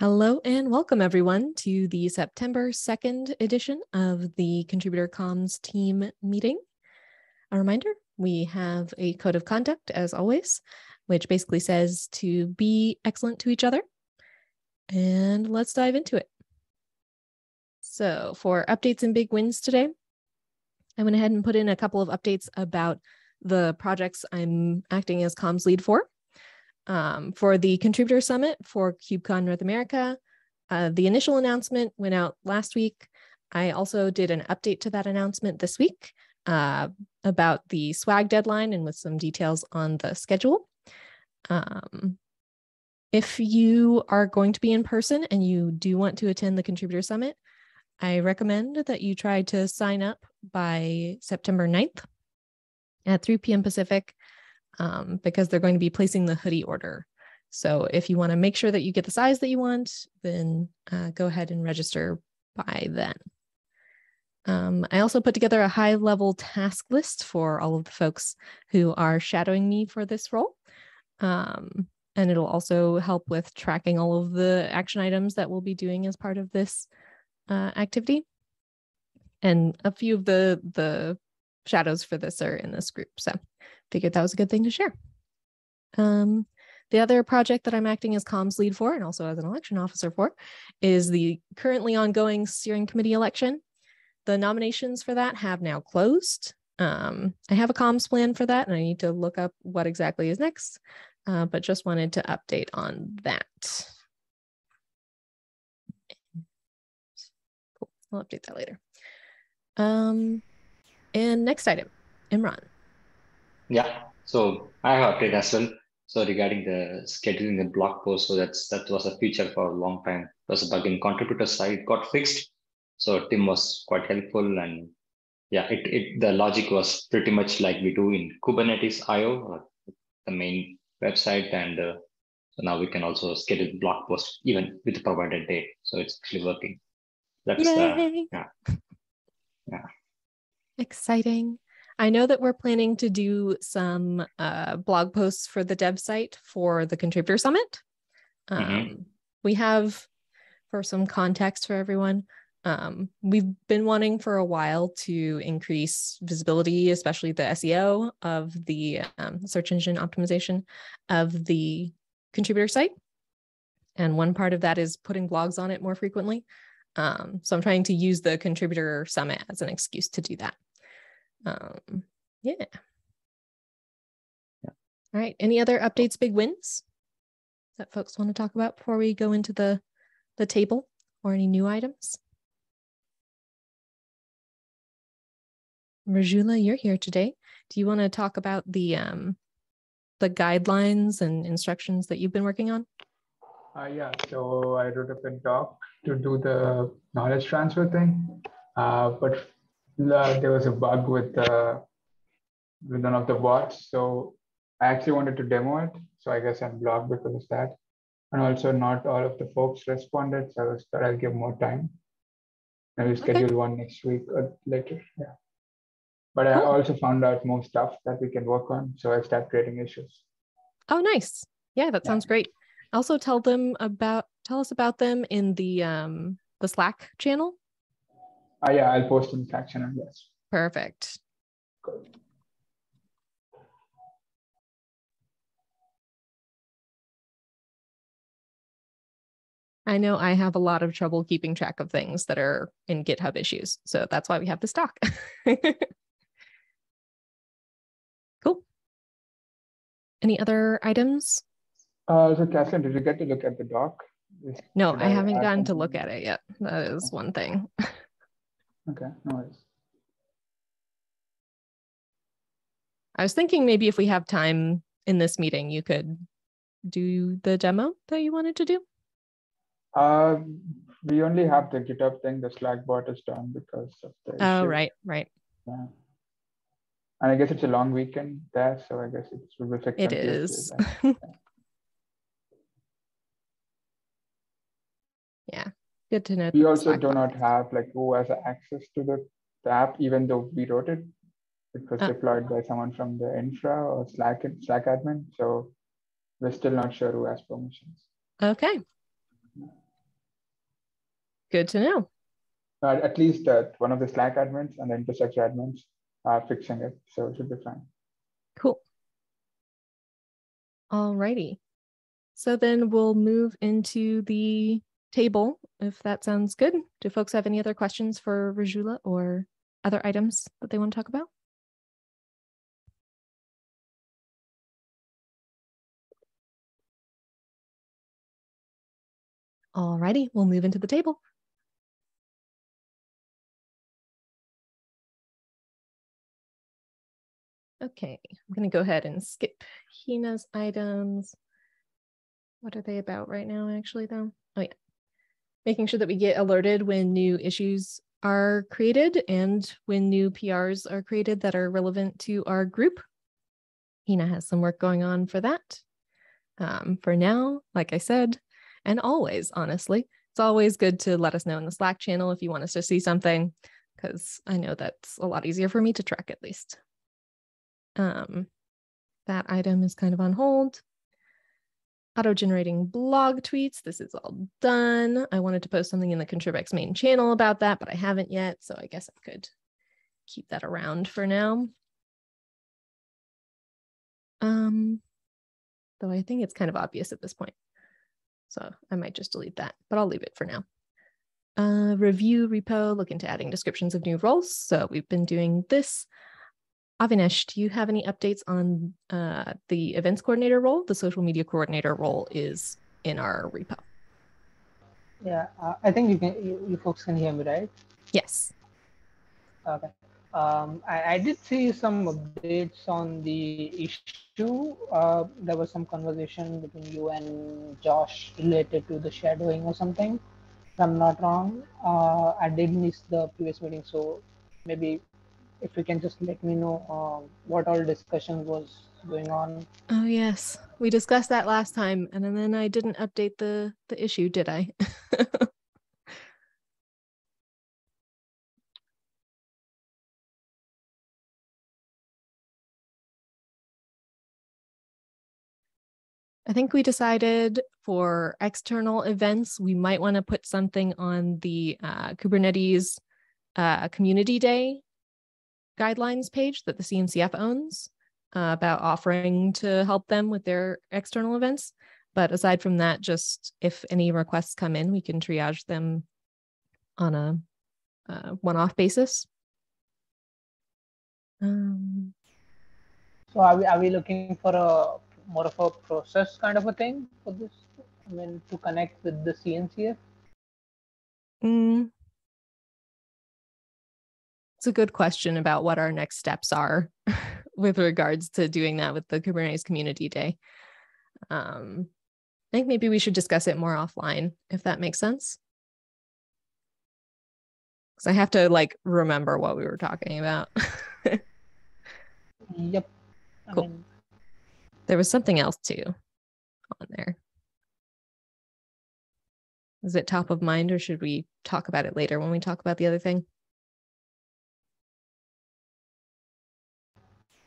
Hello and welcome everyone to the September 2nd edition of the Contributor Comms team meeting. A reminder, we have a code of conduct as always, which basically says to be excellent to each other. And let's dive into it. So for updates and big wins today, I went ahead and put in a couple of updates about the projects I'm acting as comms lead for. For the Contributor Summit for KubeCon North America, the initial announcement went out last week. I also did an update to that announcement this week about the swag deadline and with some details on the schedule. If you are going to be in person and you do want to attend the Contributor Summit, I recommend that you try to sign up by September 9th at 3 p.m. Pacific. Because they're going to be placing the hoodie order. So if you want to make sure that you get the size that you want, then go ahead and register by then. I also put together a high-level task list for all of the folks who are shadowing me for this role. And it'll also help with tracking all of the action items that we'll be doing as part of this activity. And a few of the shadows for this are in this group. So figured that was a good thing to share. The other project that I'm acting as comms lead for and also as an election officer for is the currently ongoing steering committee election. The nominations for that have now closed. I have a comms plan for that and I need to look up what exactly is next, but just wanted to update on that. Cool, I'll update that later. And next item, Imran. Yeah, so I have update as well. So regarding the scheduling the blog post, so that was a feature for a long time. It was a bug in contributor side, got fixed. So Tim was quite helpful, and yeah, the logic was pretty much like we do in Kubernetes IO, the main website, and so now we can also schedule the blog post even with the provided date. So it's actually working. That's yeah. Exciting. I know that we're planning to do some blog posts for the dev site for the Contributor Summit. We have, for some context for everyone, we've been wanting for a while to increase visibility, especially the SEO of the search engine optimization of the contributor site. And one part of that is putting blogs on it more frequently. So I'm trying to use the Contributor Summit as an excuse to do that. Yeah. All right. Any other updates, big wins that folks want to talk about before we go into the table or any new items? Rajula, you're here today. Do you want to talk about the guidelines and instructions that you've been working on? Yeah, so I wrote up a doc to do the knowledge transfer thing, but there was a bug with one of the bots. So I actually wanted to demo it. So I guess I'm blocked because of that. And also not all of the folks responded. So I thought I'll give more time. And we'll schedule one next week or later. Yeah. But I also found out more stuff that we can work on. So I started creating issues. Oh, nice. Yeah, that sounds great. Also tell us about them in the Slack channel. Yeah, I'll post in the Slack channel, yes. Perfect. Cool. I know I have a lot of trouble keeping track of things that are in GitHub issues. So that's why we have this talk. Cool. Any other items? So Kathleen, did you get to look at the doc? No, I haven't gotten to look at it yet. That is one thing. Okay, no worries. I was thinking maybe if we have time in this meeting, you could do the demo that you wanted to do. We only have the GitHub thing. The Slack bot is done because of the issue. Oh, right. Yeah. And I guess it's a long weekend there, so I guess it's will be fixed. It is. Yeah, good to know. We also do not have like who has access to the app, even though we wrote it. It was deployed by someone from the infra or Slack admin. So we're still not sure who has permissions. Okay. Good to know. At least one of the Slack admins and the infrastructure admins are fixing it, so it should be fine. Cool. All righty. So then we'll move into the table, if that sounds good. Do folks have any other questions for Rajula or other items that they want to talk about? All righty, we'll move into the table. Okay, I'm going to go ahead and skip Hina's items. What are they about right now, actually, though? Oh, yeah. Making sure that we get alerted when new issues are created and when new PRs are created that are relevant to our group. Hina has some work going on for that. For now, like I said, and always, honestly, it's always good to let us know in the Slack channel if you want us to see something, because I know that's a lot easier for me to track at least. That item is kind of on hold. Auto-generating blog tweets. This is all done. I wanted to post something in the ContribEx main channel about that, but I haven't yet, so I guess I could keep that around for now. Though I think it's kind of obvious at this point, so I might just delete that, but I'll leave it for now. Review repo, look into adding descriptions of new roles. So we've been doing this. Avinash, do you have any updates on the events coordinator role? The social media coordinator role is in our repo. Yeah, I think you folks can hear me, right? Yes. Okay. I did see some updates on the issue. There was some conversation between you and Josh related to the shadowing or something, if I'm not wrong. I did miss the previous meeting, so maybe if you can just let me know what all discussion was going on. Oh, yes. We discussed that last time, and then I didn't update the issue, did I? I think we decided for external events, we might want to put something on the Kubernetes Community Day guidelines page that the CNCF owns about offering to help them with their external events. But aside from that, just if any requests come in, we can triage them on a one-off basis. So are we looking for a more of a process kind of a thing for this? I mean, to connect with the CNCF? It's a good question about what our next steps are with regards to doing that with the Kubernetes Community Day. I think maybe we should discuss it more offline, if that makes sense. Because I have to remember what we were talking about. Yep. Cool. There was something else too on there. Is it top of mind, or should we talk about it later when we talk about the other thing?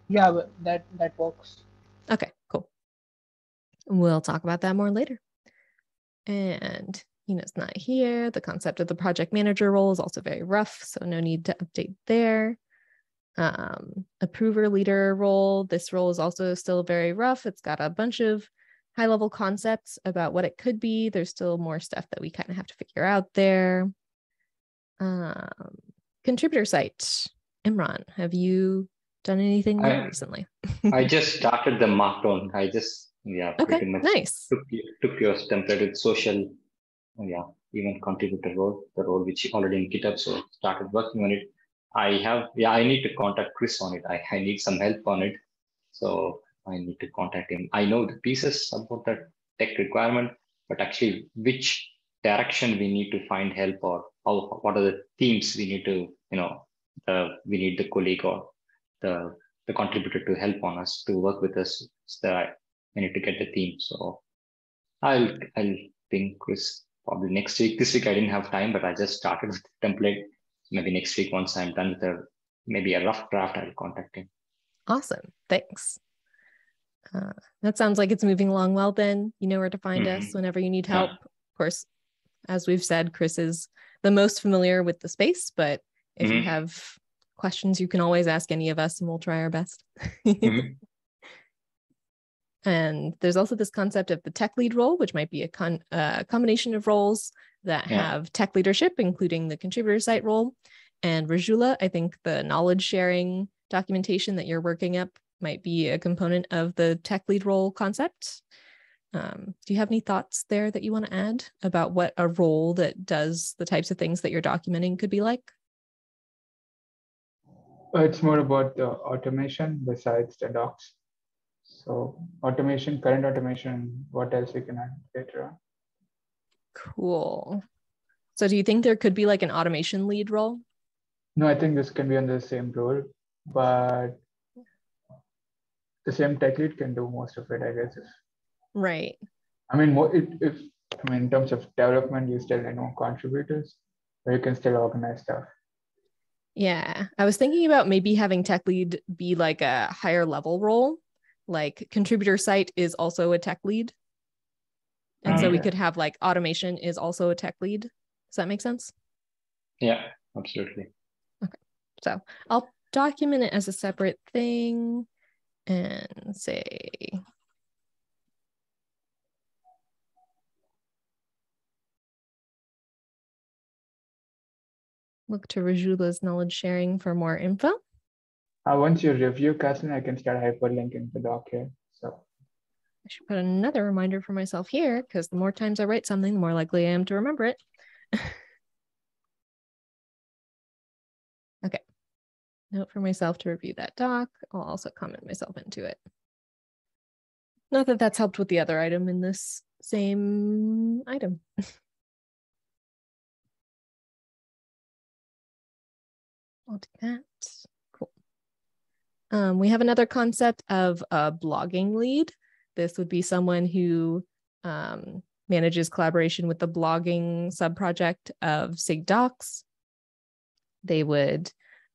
Yeah, but that works. Okay, cool. We'll talk about that more later. And Hina's not here. The concept of the project manager role is also very rough, so no need to update there. Approver leader role. This role is also still very rough. It's got a bunch of high-level concepts about what it could be. There's still more stuff that we kind of have to figure out there. Contributor site. Imran, have you done anything there recently? I just started the Markdown. I just, pretty much nice. took your template with social, even contributor role, the role which is already in GitHub, so started working on it. I need to contact Chris on it. I need some help on it. So I need to contact him. I know the pieces about the tech requirement, but actually which direction we need to find help, or what are the themes we need to, we need the colleague or the contributor to help on us, to work with us. So that I need to get the theme. So I'll ping Chris probably next week. This week I didn't have time, but I just started with the template. Maybe next week, once I'm done with maybe a rough draft, I'll contact him. Awesome. Thanks. That sounds like it's moving along well then. You know where to find us whenever you need help. Of course, as we've said, Chris is the most familiar with the space, but if you have questions, you can always ask any of us and we'll try our best. And there's also this concept of the tech lead role, which might be a combination of roles that have tech leadership, including the contributor site role. And Rajula, I think the knowledge sharing documentation that you're working up might be a component of the tech lead role concept. Do you have any thoughts there that you want to add about what a role that does the types of things that you're documenting could be like? It's more about the automation besides the docs. So automation, current automation, what else we can add later on. Cool. So do you think there could be like an automation lead role? No, I think this can be on the same role, but the same tech lead can do most of it, I guess. Right. I mean, in terms of development, you still contributors, but you can still organize stuff. Yeah, I was thinking about maybe having tech lead be like a higher level role, like contributor site is also a tech lead. And so we could have like automation is also a tech lead. Does that make sense? Yeah, absolutely. Okay, so I'll document it as a separate thing and say, look to Rajula's knowledge sharing for more info. Once you review Kathleen, I can start hyperlinking the doc here. So I should put another reminder for myself here because the more times I write something, the more likely I am to remember it. Okay. Note for myself to review that doc. I'll also comment myself into it. Not that that's helped with the other item in this same item. I'll do that. Cool. We have another concept of a blogging lead. This would be someone who manages collaboration with the blogging subproject of SIG docs. They would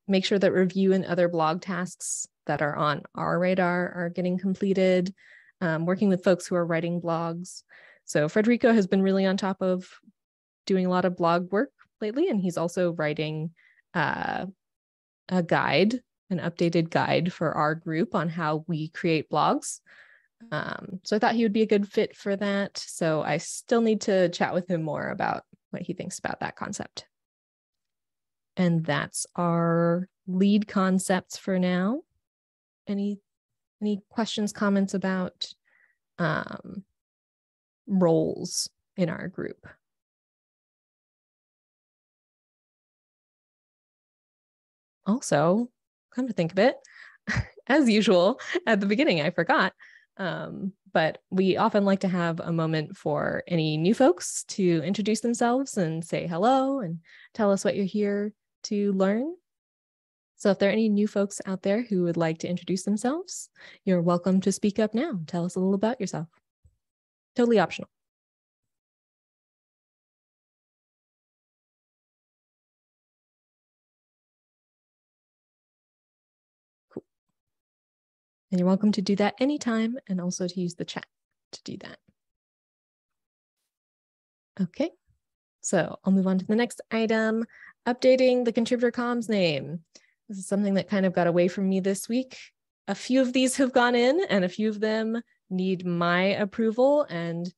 make sure that review and other blog tasks that are on our radar are getting completed, working with folks who are writing blogs. So Federico has been really on top of doing a lot of blog work lately, and he's also writing a guide, an updated guide for our group on how we create blogs. So I thought he would be a good fit for that. So I still need to chat with him more about what he thinks about that concept. And that's our lead concepts for now. Any questions, comments about roles in our group? Also, come to think of it, as usual, at the beginning, I forgot. But we often like to have a moment for any new folks to introduce themselves and say hello and tell us what you're here to learn. So if there are any new folks out there who would like to introduce themselves, you're welcome to speak up now. Tell us a little about yourself. Totally optional. Cool. And you're welcome to do that anytime and also to use the chat to do that. Okay, so I'll move on to the next item, updating the contributor comms name. This is something that kind of got away from me this week. A few of these have gone in and a few of them need my approval, and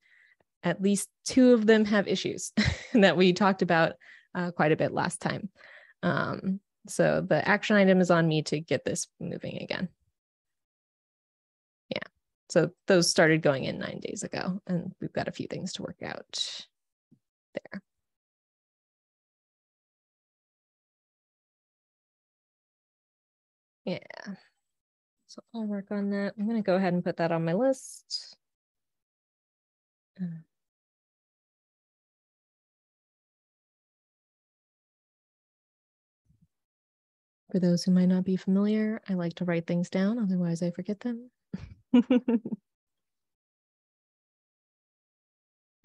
at least 2 of them have issues that we talked about quite a bit last time. So the action item is on me to get this moving again. Yeah, so those started going in 9 days ago, and we've got a few things to work out there. Yeah, so I'll work on that. I'm going to go ahead and put that on my list. For those who might not be familiar, I like to write things down, otherwise I forget them. There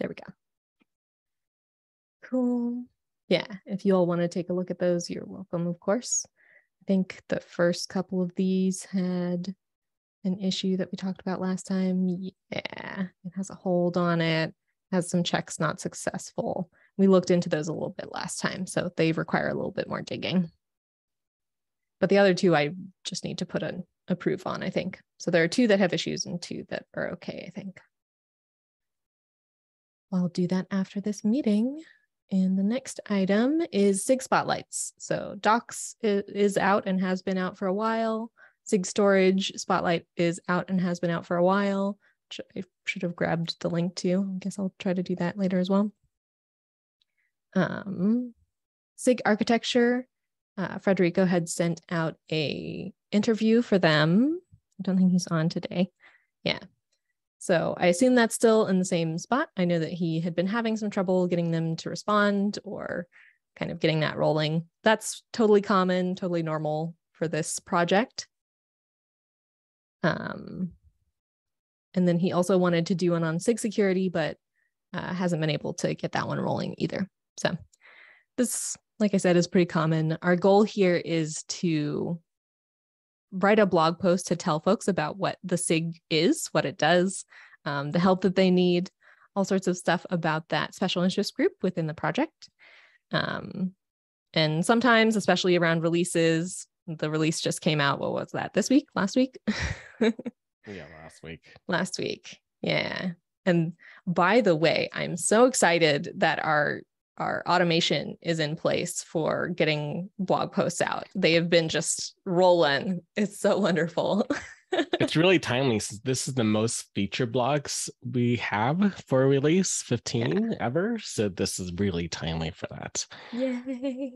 we go. Cool. Yeah, if you all want to take a look at those, you're welcome, of course. I think the first couple of these had an issue that we talked about last time. Yeah, it has a hold on it, has some checks not successful. We looked into those a little bit last time, so they require a little bit more digging. But the other two I just need to put an approve on, I think. So there are 2 that have issues and 2 that are okay, I think. I'll do that after this meeting. And the next item is SIG Spotlights. So Docs is out and has been out for a while. SIG Storage Spotlight is out and has been out for a while. I should have grabbed the link to. I guess I'll try to do that later as well. SIG Architecture, Federico had sent out a interview for them. I don't think he's on today. Yeah. So I assume that's still in the same spot. I know that he had been having some trouble getting them to respond or kind of getting that rolling. That's totally common, totally normal for this project. And then he also wanted to do one on SIG security, but hasn't been able to get that one rolling either. So this, like I said, is pretty common. Our goal here is to write a blog post to tell folks about what the SIG is, what it does, the help that they need, all sorts of stuff about that special interest group within the project. And sometimes, especially around releases, the release just came out. What was that? This week? Last week? Yeah, last week. Last week. Yeah. And by the way, I'm so excited that our automation is in place for getting blog posts out. They have been just rolling. It's so wonderful. It's really timely. This is the most feature blogs we have for release 15 ever. So this is really timely for that. Yay.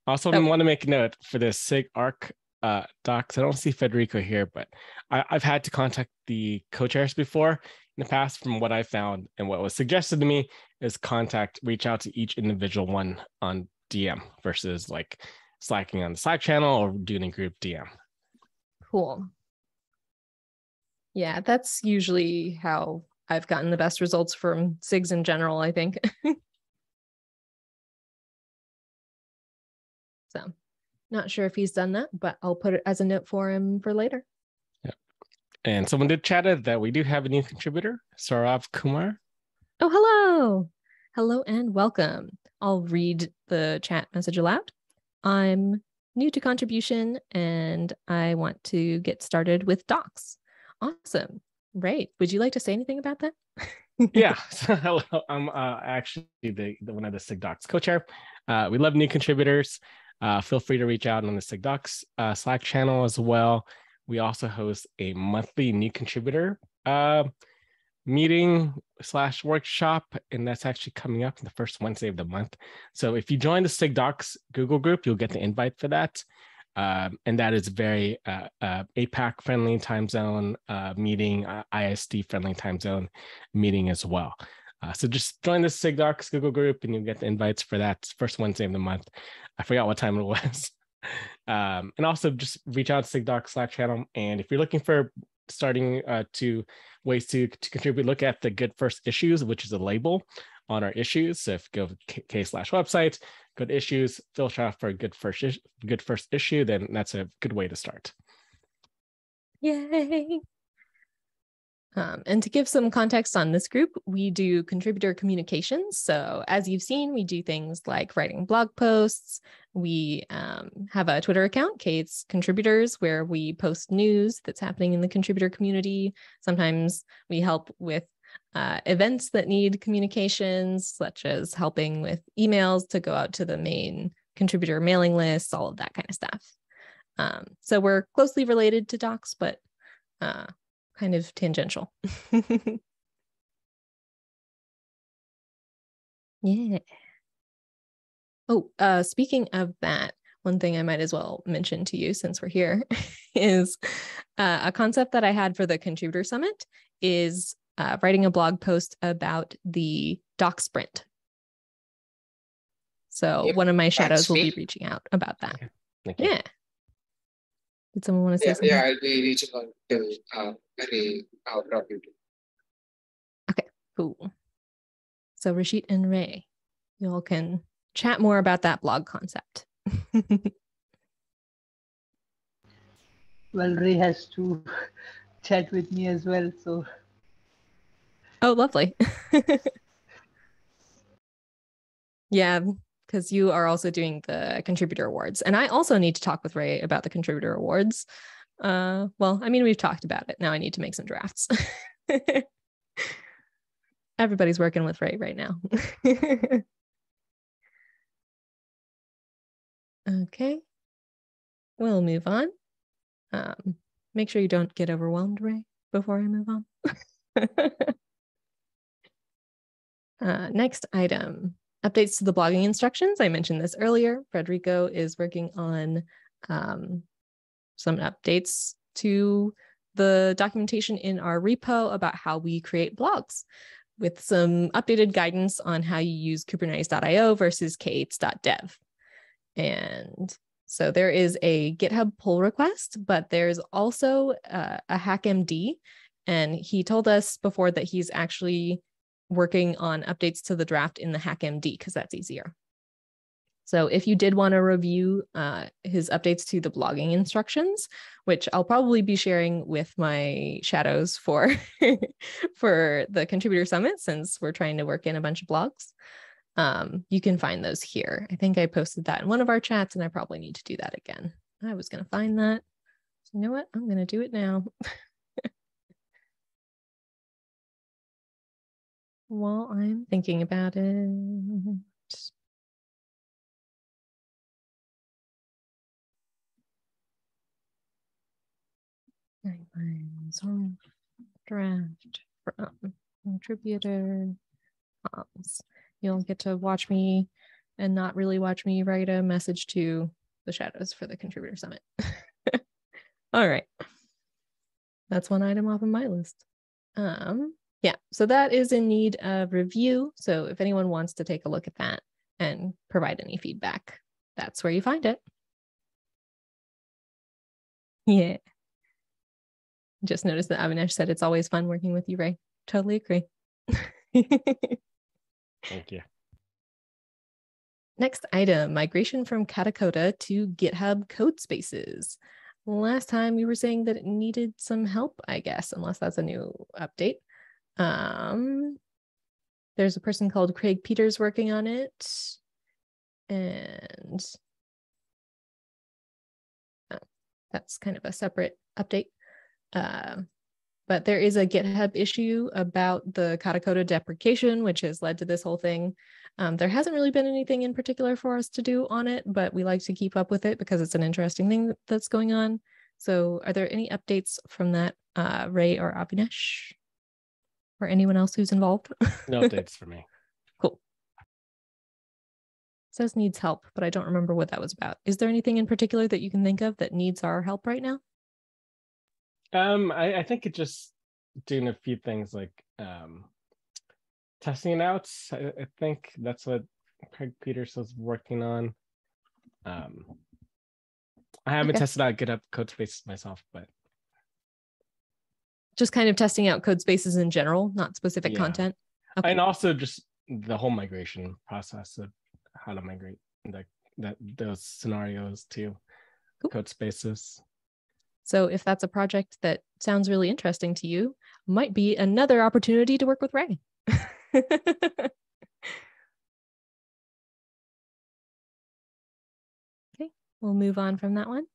Also, I want to make a note for the SIG Arc docs. I don't see Federico here, but I've had to contact the co-chairs before in the past. From what I found and what was suggested to me is reach out to each individual one on DM versus like slacking on the Slack channel or doing a group DM. Cool. Yeah, that's usually how I've gotten the best results from SIGs in general, I think. So not sure if he's done that, but I'll put it as a note for him for later. Yep. And someone did chat that we do have a new contributor, Saurav Kumar. Oh, hello. Hello and welcome. I'll read the chat message aloud. I'm new to contribution and I want to get started with docs. Awesome. Great. Would you like to say anything about that? Yeah. So, hello. I'm actually the one of the SIG Docs co-chair. We love new contributors. Feel free to reach out on the SIG Docs Slack channel as well. We also host a monthly new contributor meeting / workshop, and that's actually coming up on the first Wednesday of the month. So if you join the SIG Docs Google group, you'll get the invite for that. And that is very APAC friendly time zone meeting, IST friendly time zone meeting as well. So just join the SIG Docs Google group and you'll get the invites for that first Wednesday of the month. I forgot what time it was. And also just reach out to SIG Docs Slack channel. And if you're looking for starting ways to contribute, look at the Good First Issues, which is a label on our issues. So if you go k/website, go to issues, filter out for a good first issue, then that's a good way to start. Yay. And to give some context on this group, we do contributor communications. So as you've seen, we do things like writing blog posts. We have a Twitter account, Kate's Contributors, where we post news that's happening in the contributor community. Sometimes we help with events that need communications, such as helping with emails to go out to the main contributor mailing lists, all of that kind of stuff. So we're closely related to Docs, but kind of tangential. Yeah. Oh, speaking of that, one thing I might as well mention to you since we're here is a concept that I had for the Contributor Summit is writing a blog post about the doc sprint. So one of my shadows will be reaching out about that. Thank you. Yeah. Did someone want to say something? Yeah, I'll be reaching out to Ray probably. Okay, cool. So Rashid and Ray, you all can chat more about that blog concept. Well, Ray has to chat with me as well, so. Oh, lovely. Yeah, because you are also doing the contributor awards. And I also need to talk with Ray about the contributor awards. Well, I mean, we've talked about it. Now I need to make some drafts. Everybody's working with Ray right now. Okay, we'll move on. Make sure you don't get overwhelmed, Ray, before I move on. Next item, updates to the blogging instructions. I mentioned this earlier. Federico is working on some updates to the documentation in our repo about how we create blogs, with some updated guidance on how you use Kubernetes.io versus k8s.dev. And so there is a GitHub pull request, but there's also a hackmd. And he told us before that he's actually working on updates to the draft in the hackmd because that's easier. So if you did want to review his updates to the blogging instructions, which I'll probably be sharing with my shadows for, for the Contributor Summit, since we're trying to work in a bunch of blogs, you can find those here. I think I posted that in one of our chats, and I probably need to do that again. I was going to find that. So you know what? I'm going to do it now. While I'm thinking about it. Guidelines, draft from contributor. You'll get to watch me and not really watch me write a message to the shadows for the Contributor Summit. All right. That's one item off of my list. Yeah, so that is in need of review. So if anyone wants to take a look at that and provide any feedback, that's where you find it. Yeah. Just noticed that Avinash said it's always fun working with you, Ray. Totally agree. Thank you. Next item, migration from Katacoda to GitHub code spaces. Last time we were saying that it needed some help, I guess, unless that's a new update. There's a person called Craig Peters working on it. And that's kind of a separate update. But there is a GitHub issue about the Katacoda deprecation, which has led to this whole thing. There hasn't really been anything in particular for us to do on it, but we like to keep up with it because it's an interesting thing that's going on. So are there any updates from that, Ray or Avinash? Or anyone else who's involved? No updates for me. Cool. It says needs help, but I don't remember what that was about. Is there anything in particular that you can think of that needs our help right now? I think it's just doing a few things like testing it out. I think that's what Craig Peters was working on. I haven't tested out GitHub code spaces myself, but just kind of testing out code spaces in general, not specific content. Okay. And also just the whole migration process of how to migrate those scenarios to code spaces. So if that's a project that sounds really interesting to you, might be another opportunity to work with Ray. Okay, we'll move on from that one.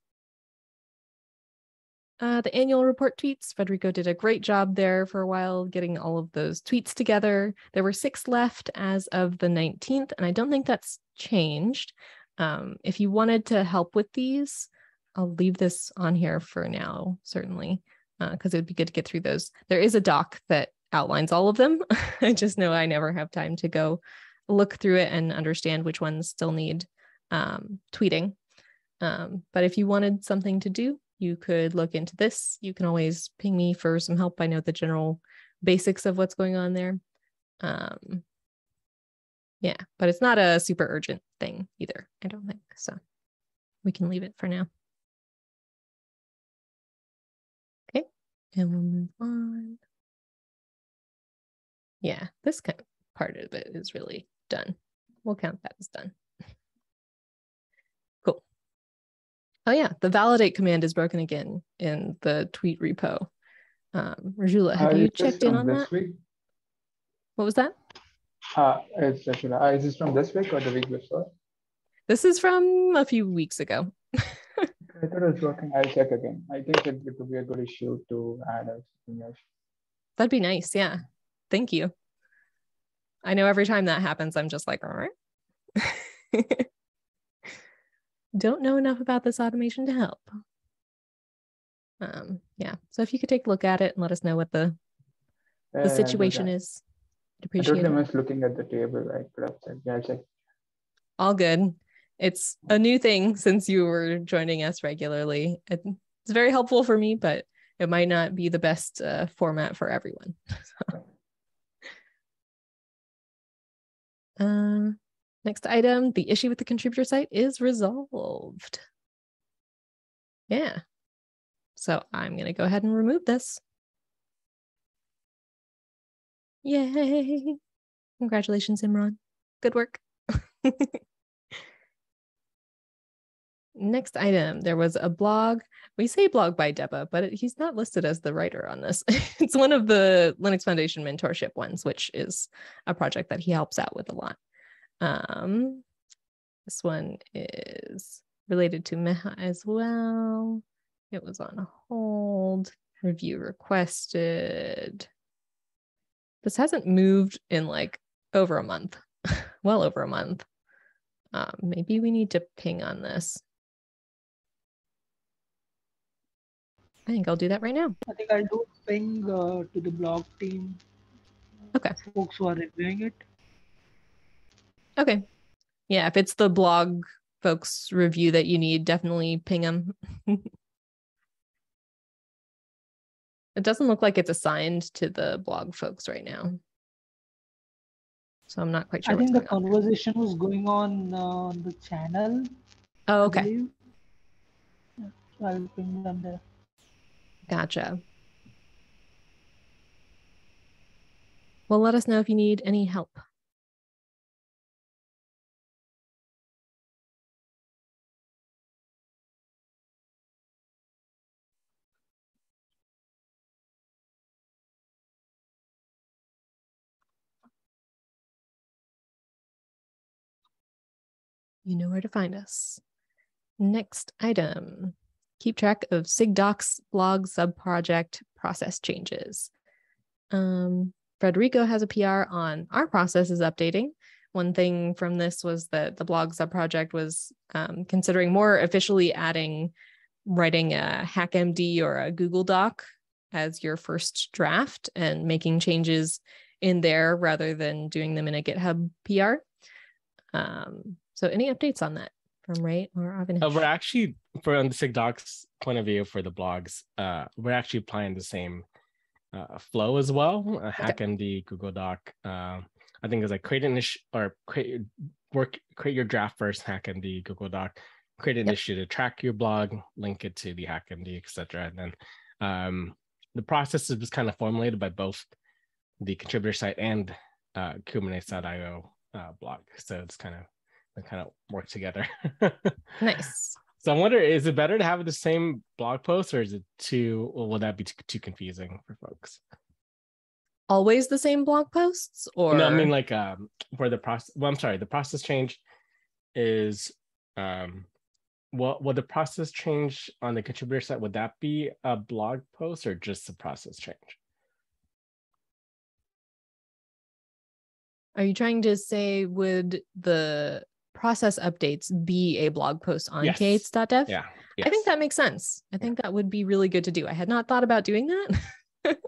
The annual report tweets, Federico did a great job there for a while getting all of those tweets together. There were 6 left as of the 19th, and I don't think that's changed. If you wanted to help with these, I'll leave this on here for now, certainly, because it would be good to get through those. There is a doc that outlines all of them. I just know I never have time to go look through it and understand which ones still need tweeting. But if you wanted something to do, you could look into this. You can always ping me for some help. I know the general basics of what's going on there. Yeah, but it's not a super urgent thing either, I don't think. So we can leave it for now. Okay, and we'll move on. Yeah, this kind of part of it is really done. We'll count that as done. Cool. Oh yeah, the validate command is broken again in the tweet repo. Rajula, have you checked in on that? Week? What was that? Is this from this week or the week before? This is from a few weeks ago. I thought it was working. I'll check again. I think it would be a good issue to add as something else. That'd be nice. Yeah. Thank you. I know every time that happens, I'm just like, all right. Don't know enough about this automation to help. Yeah. So if you could take a look at it and let us know what the situation is, I'd I appreciate totally it. missed looking at the table. I could have said, yeah, I'll check. All good. It's a new thing since you were joining us regularly. It's very helpful for me, but it might not be the best format for everyone. Next item, the issue with the contributor site is resolved. Yeah. So I'm going to go ahead and remove this. Yay. Congratulations, Imran. Good work. Next item, there was a blog. We say blog by Deborah, but he's not listed as the writer on this. It's one of the Linux Foundation mentorship ones, which is a project that he helps out with a lot. This one is related to Meha as well. It was on hold. Review requested. This hasn't moved in like over a month. Well over a month. Maybe we need to ping on this. I think I'll do that right now. I think I'll do a ping to the blog team. Okay. Folks who are reviewing it. Okay. Yeah, if it's the blog folks review that you need, definitely ping them. It doesn't look like it's assigned to the blog folks right now. So I'm not quite sure. I think the conversation was going on the channel. Oh, okay. Yeah, so I'll ping them there. Gotcha. Well, let us know if you need any help. You know where to find us. Next item. Keep track of SIG docs, blog, subproject, process changes. Federico has a PR on our process is updating. One thing from this was that the blog subproject was considering more officially writing a HackMD or a Google Doc as your first draft and making changes in there rather than doing them in a GitHub PR. So any updates on that from Ray or Avinash? We're actually, on the SIG docs point of view for the blogs, we're actually applying the same flow as well. HackMD, Google Doc. I think it's like create your draft first, HackMD, Google Doc, create an issue to track your blog, link it to the HackMD, etc. And then the process is kind of formulated by both the contributor site and Kubernetes.io blog. So it's kind of work together. Nice. So I wonder, is it better to have the same blog post, or is it will that be too confusing for folks? Always the same blog posts, or no? I mean, like for the process. Well, I'm sorry. The process change is will the process change on the contributor site? Would that be a blog post or just the process change? Are you trying to say would the process updates be a blog post on k8s.dev? Yeah. Yes. I think that makes sense. I think that would be really good to do. I had not thought about doing that.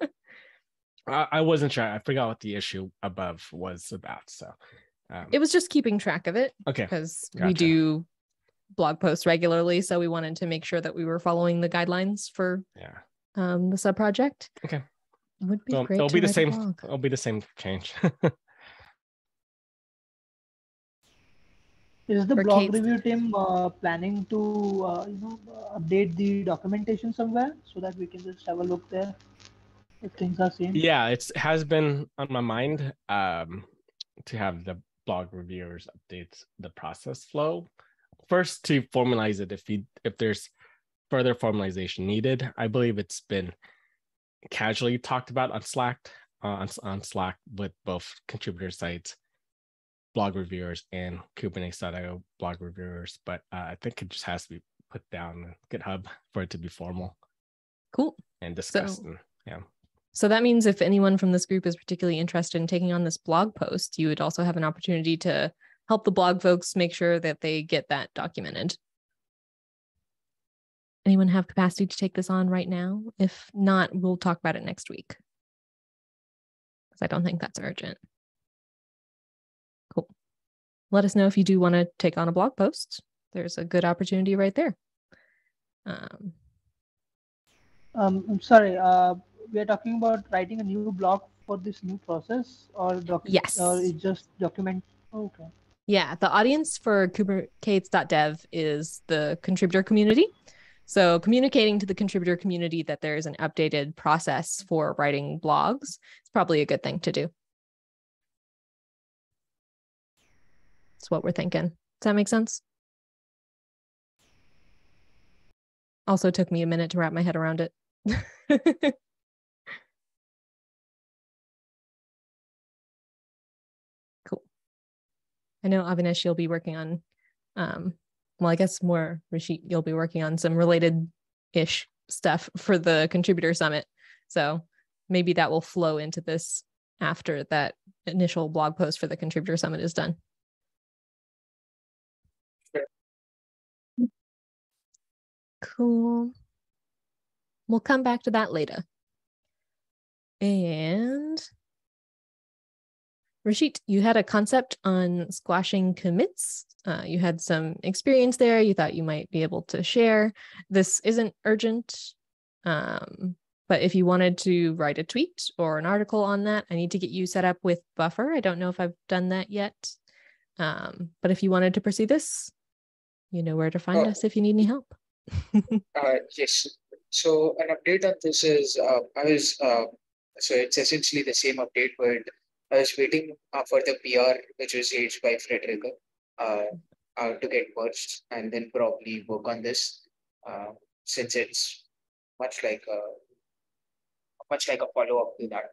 I wasn't sure. I forgot what the issue above was about. So it was just keeping track of it. Okay. Because we do blog posts regularly. So we wanted to make sure that we were following the guidelines for the subproject. Okay. It would be great. It'll be the same. It'll be the same change. Is the blog review team planning to update the documentation somewhere so that we can just have a look there if things are same? Yeah, it has been on my mind to have the blog reviewers update the process flow first to formalize it if there's further formalization needed. I believe it's been casually talked about on Slack with both contributor sites blog reviewers and Kubernetes.io blog reviewers, but I think it just has to be put down on GitHub for it to be formal. Cool. And discussed. Yeah. So that means if anyone from this group is particularly interested in taking on this blog post, you would also have an opportunity to help the blog folks make sure that they get that documented. Anyone have capacity to take this on right now? If not, we'll talk about it next week, because I don't think that's urgent. Cool. Let us know if you do want to take on a blog post. There's a good opportunity right there. I'm sorry. We are talking about writing a new blog for this new process, or Yes. or it's just document. Okay. Yeah, the audience for Kubernetes.dev is the contributor community. So communicating to the contributor community that there is an updated process for writing blogs is probably a good thing to do. That's what we're thinking. Does that make sense? Also took me a minute to wrap my head around it. Cool. I know Avinash, you'll be working on, well, I guess more Rashid, you'll be working on some related-ish stuff for the contributor summit. So maybe that will flow into this after that initial blog post for the contributor summit is done. Cool. We'll come back to that later. And Rashid, you had a concept on squashing commits. You had some experience there. You thought you might be able to share. This isn't urgent, but if you wanted to write a tweet or an article on that, I need to get you set up with Buffer. I don't know if I've done that yet, but if you wanted to pursue this, you know where to find us if you need any help. Yes. So an update on this is so it's essentially the same update, but I was waiting for the PR, which was raised by Frederica, to get merged, and then probably work on this, since it's much like a follow-up to that.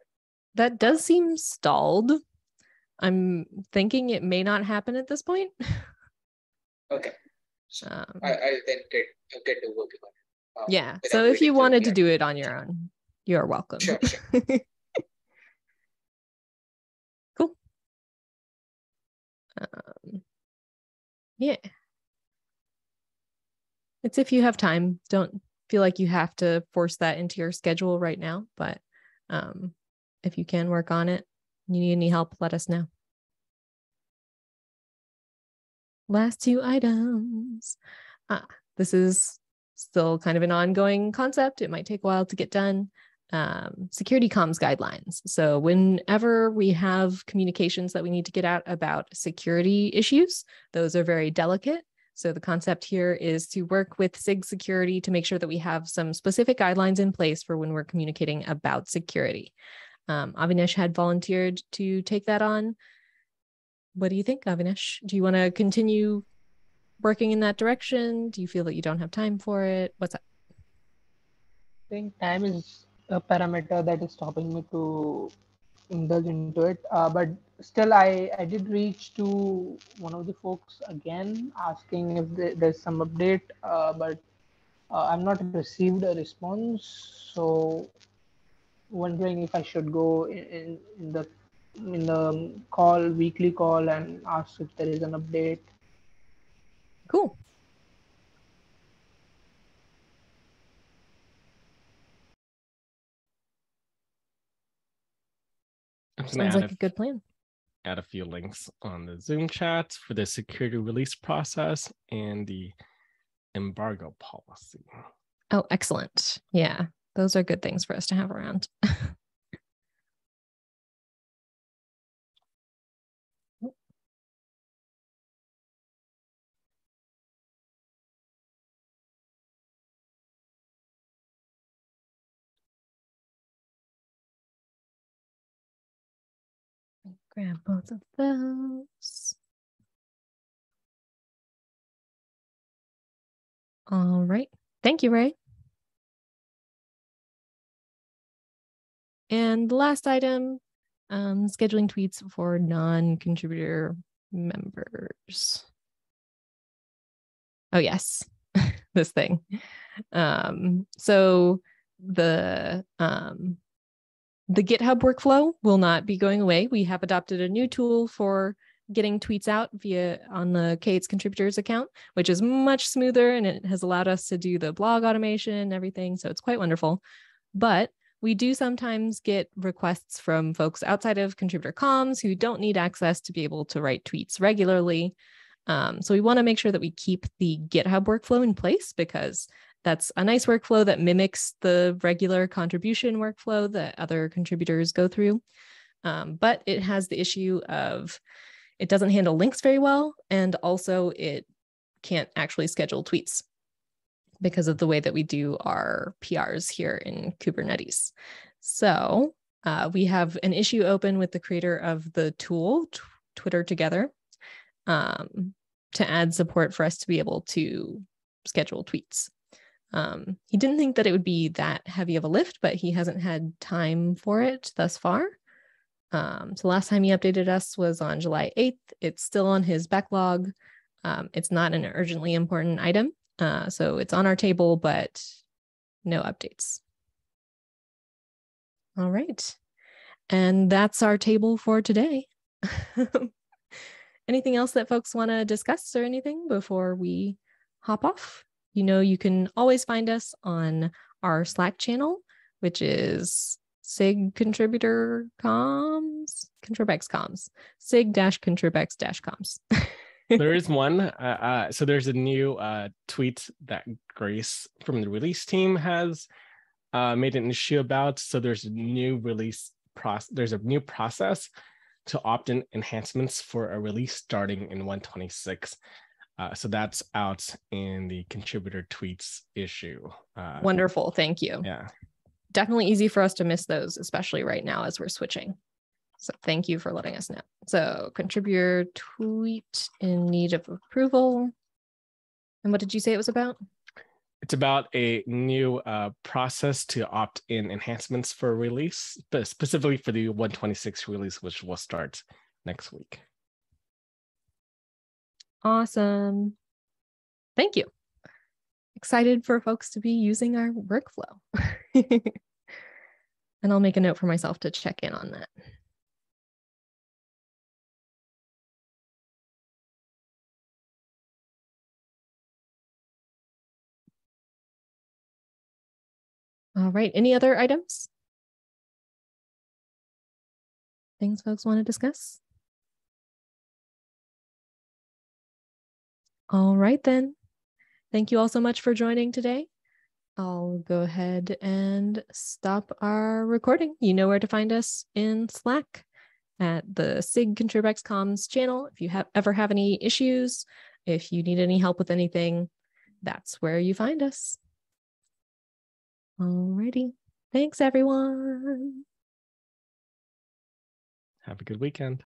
That does seem stalled. I'm thinking it may not happen at this point. Okay. So I'll then get to working on it. Yeah. So if you wanted to do it on your own, you're welcome. Sure. Cool. Yeah. It's if you have time. Don't feel like you have to force that into your schedule right now, but if you can work on it, you need any help, let us know. Last two items. This is still kind of an ongoing concept. It might take a while to get done. Security comms guidelines. So whenever we have communications that we need to get out about security issues, those are very delicate. So the concept here is to work with SIG security to make sure that we have some specific guidelines in place for when we're communicating about security. Avinash had volunteered to take that on. What do you think, Avinash? Do you want to continue working in that direction? Do you feel that you don't have time for it? What's up? I think time is a parameter that is stopping me to indulge into it. But still, I did reach to one of the folks again, asking if there's some update, but I've not received a response. So wondering if I should go in the weekly call, and ask if there is an update. Cool. Sounds like a good plan. Add a few links on the Zoom chat for the security release process and the embargo policy. Oh, excellent. Yeah, those are good things for us to have around. Grab both of those. All right. Thank you, Ray. And the last item, scheduling tweets for non-contributor members. Oh, yes, this thing. So the GitHub workflow will not be going away. We have adopted a new tool for getting tweets out on the K8s contributors account, which is much smoother, and it has allowed us to do the blog automation and everything. So it's quite wonderful. But we do sometimes get requests from folks outside of contributor comms who don't need access to be able to write tweets regularly. So we want to make sure that we keep the GitHub workflow in place, because that's a nice workflow that mimics the regular contribution workflow that other contributors go through. But it has the issue of it doesn't handle links very well, and also it can't actually schedule tweets because of the way that we do our PRs here in Kubernetes. So we have an issue open with the creator of the tool, Twitter Together, to add support for us to be able to schedule tweets. He didn't think that it would be that heavy of a lift, but he hasn't had time for it thus far. So last time he updated us was on July 8th. It's still on his backlog. It's not an urgently important item. So it's on our table, but no updates. All right. And that's our table for today. Anything else that folks want to discuss or anything before we hop off? You know, you can always find us on our Slack channel, which is SIG contributor comms, ContribEx comms, SIG-ContribEx-comms. There is one. So there's a new tweet that Grace from the release team has made an issue about. So there's a new release process. There's a new process to opt in enhancements for a release starting in 126. So that's out in the contributor tweets issue. Wonderful. Thank you. Yeah. Definitely easy for us to miss those, especially right now as we're switching. So thank you for letting us know. So contributor tweet in need of approval. And what did you say it was about? It's about a new process to opt in enhancements for release, but specifically for the 126 release, which will start next week. Awesome. Thank you. Excited for folks to be using our workflow. And I'll make a note for myself to check in on that. All right, any other items? Things folks want to discuss? All right then. Thank you all so much for joining today. I'll go ahead and stop our recording. You know where to find us in Slack at the SIG ContribEx comms channel. If you ever have any issues, if you need any help with anything, that's where you find us. Alrighty. Thanks, everyone. Have a good weekend.